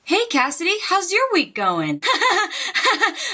Hey Cassidy, how's your week going?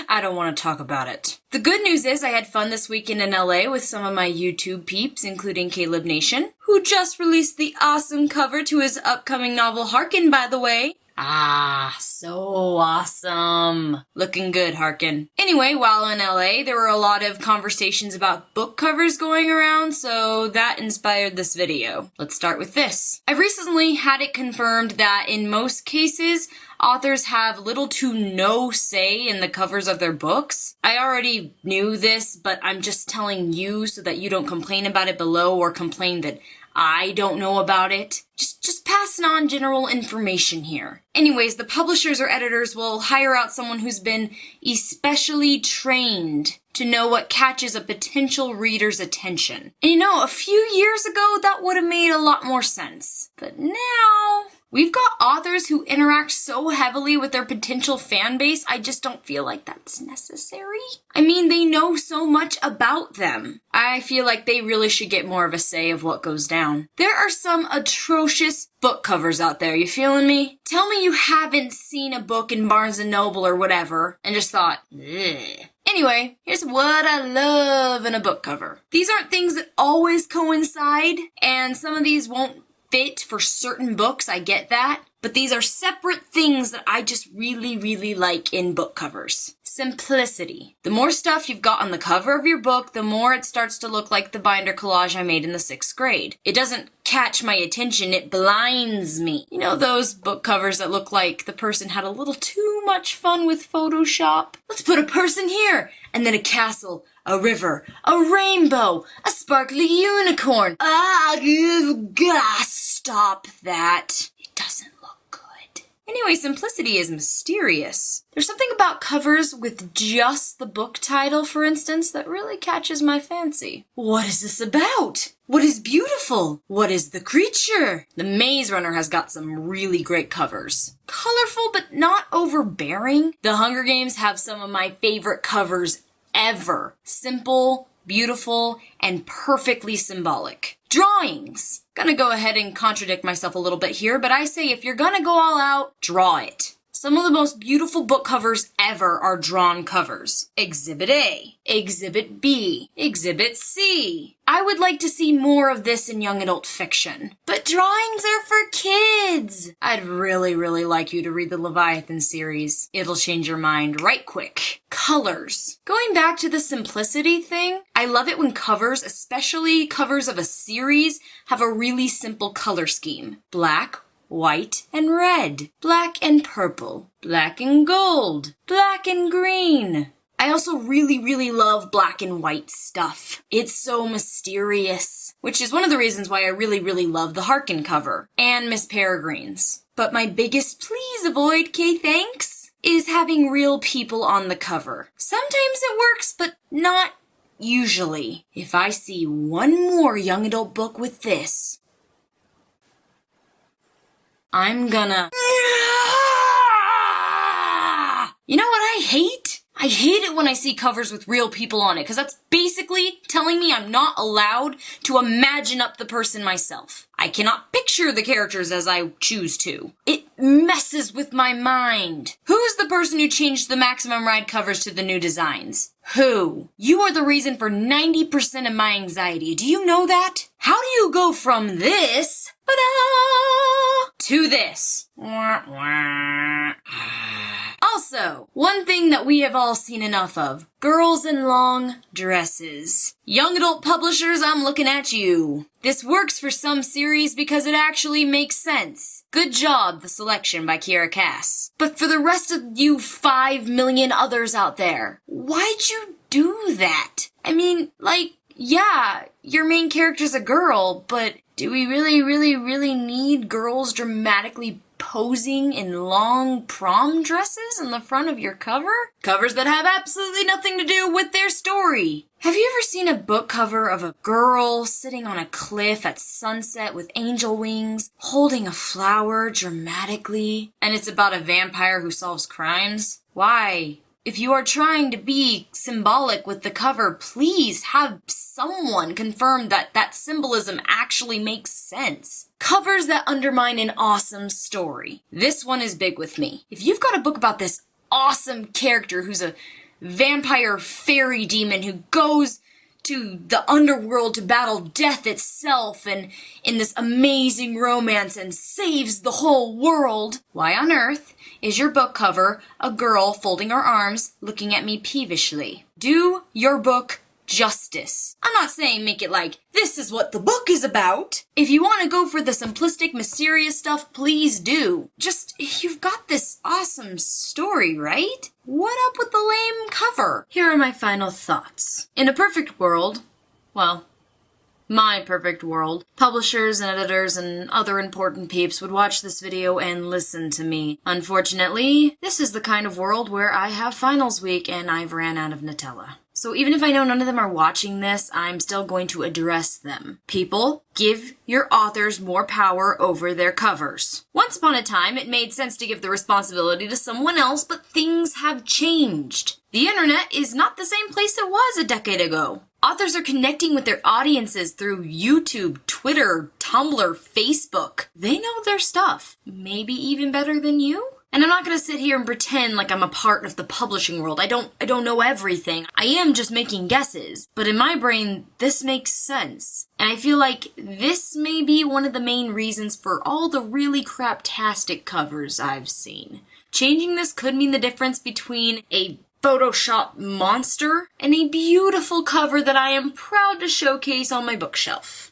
I don't want to talk about it. The good news is I had fun this weekend in LA with some of my YouTube peeps, including Caleb Nation, who just released the awesome cover to his upcoming novel Harkin, by the way. Ah, so awesome. Looking good, Harkin. Anyway, while in LA, there were a lot of conversations about book covers going around, so that inspired this video. Let's start with this. I've recently had it confirmed that in most cases, authors have little to no say in the covers of their books. I already knew this, but I'm just telling you so that you don't complain about it below or complain that I don't know about it. Just passing on general information here. Anyways, the publishers or editors will hire out someone who's been especially trained to know what catches a potential reader's attention. And you know, a few years ago, that would have made a lot more sense. But now, we've got authors who interact so heavily with their potential fan base, I just don't feel like that's necessary. I mean, they know so much about them. I feel like they really should get more of a say of what goes down. There are some atrocious book covers out there, you feeling me? Tell me you haven't seen a book in Barnes & Noble or whatever and just thought, ugh. Anyway, here's what I love in a book cover. These aren't things that always coincide, and some of these won't fit for certain books, I get that. But these are separate things that I just really like in book covers. Simplicity. The more stuff you've got on the cover of your book, the more it starts to look like the binder collage I made in the 6th grade. It doesn't catch my attention, it blinds me. You know those book covers that look like the person had a little too much fun with Photoshop? Let's put a person here, and then a castle, a river, a rainbow, a sparkly unicorn. Stop that. It doesn't look good. Anyway, simplicity is mysterious. There's something about covers with just the book title, for instance, that really catches my fancy. What is this about? What is beautiful? What is the creature? The Maze Runner has got some really great covers. Colorful but not overbearing. The Hunger Games have some of my favorite covers ever. Simple, beautiful, and perfectly symbolic. Drawings. Gonna go ahead and contradict myself a little bit here, but I say if you're gonna go all out, draw it. Some of the most beautiful book covers ever are drawn covers. Exhibit A, Exhibit B, Exhibit C. I would like to see more of this in young adult fiction. But drawings are for kids! I'd really like you to read the Leviathan series. It'll change your mind right quick. Colors. Going back to the simplicity thing, I love it when covers, especially covers of a series, have a really simple color scheme. Black, white and red, black and purple, black and gold, black and green. I also really love black and white stuff. It's so mysterious, which is one of the reasons why I really love the Harkin cover and Miss Peregrine's. But my biggest please avoid, thanks, is having real people on the cover. Sometimes it works, but not usually. If I see one more young adult book with this, I'm gonna... You know what I hate? I hate it when I see covers with real people on it, because that's basically telling me I'm not allowed to imagine up the person myself. I cannot picture the characters as I choose to. It messes with my mind. Who's the person who changed the Maximum Ride covers to the new designs? Who? You are the reason for 90% of my anxiety. Do you know that? How do you go from this to this? Also, one thing that we have all seen enough of. Girls in long dresses. Young adult publishers, I'm looking at you. This works for some series because it actually makes sense. Good job, The Selection by Kiera Cass. But for the rest of you 5 million others out there, why'd you do that? I mean, yeah, your main character's a girl, but do we really need girls dramatically posing in long prom dresses in the front of your cover? Covers that have absolutely nothing to do with their story. Have you ever seen a book cover of a girl sitting on a cliff at sunset with angel wings, holding a flower dramatically, and it's about a vampire who solves crimes? Why? If you are trying to be symbolic with the cover, please have someone confirm that that symbolism actually makes sense. Covers that undermine an awesome story. This one is big with me. If you've got a book about this awesome character who's a vampire fairy demon who goes to the underworld to battle death itself and in this amazing romance and saves the whole world, why on earth is your book cover a girl folding her arms looking at me peevishly? Do your book justice. I'm not saying make it like, this is what the book is about. If you want to go for the simplistic, mysterious stuff, please do. Just, you've got this awesome story, right? What up with the lame cover? Here are my final thoughts. In a perfect world, well, my perfect world, publishers and editors and other important peeps would watch this video and listen to me. Unfortunately, this is the kind of world where I have finals week and I've ran out of Nutella. So even if I know none of them are watching this, I'm still going to address them. People, give your authors more power over their covers. Once upon a time, it made sense to give the responsibility to someone else, but things have changed. The internet is not the same place it was a decade ago. Authors are connecting with their audiences through YouTube, Twitter, Tumblr, Facebook. They know their stuff. Maybe even better than you? And I'm not going to sit here and pretend like I'm a part of the publishing world. I don't know everything. I am just making guesses. But in my brain, this makes sense. And I feel like this may be one of the main reasons for all the really craptastic covers I've seen. Changing this could mean the difference between a Photoshop monster and a beautiful cover that I am proud to showcase on my bookshelf.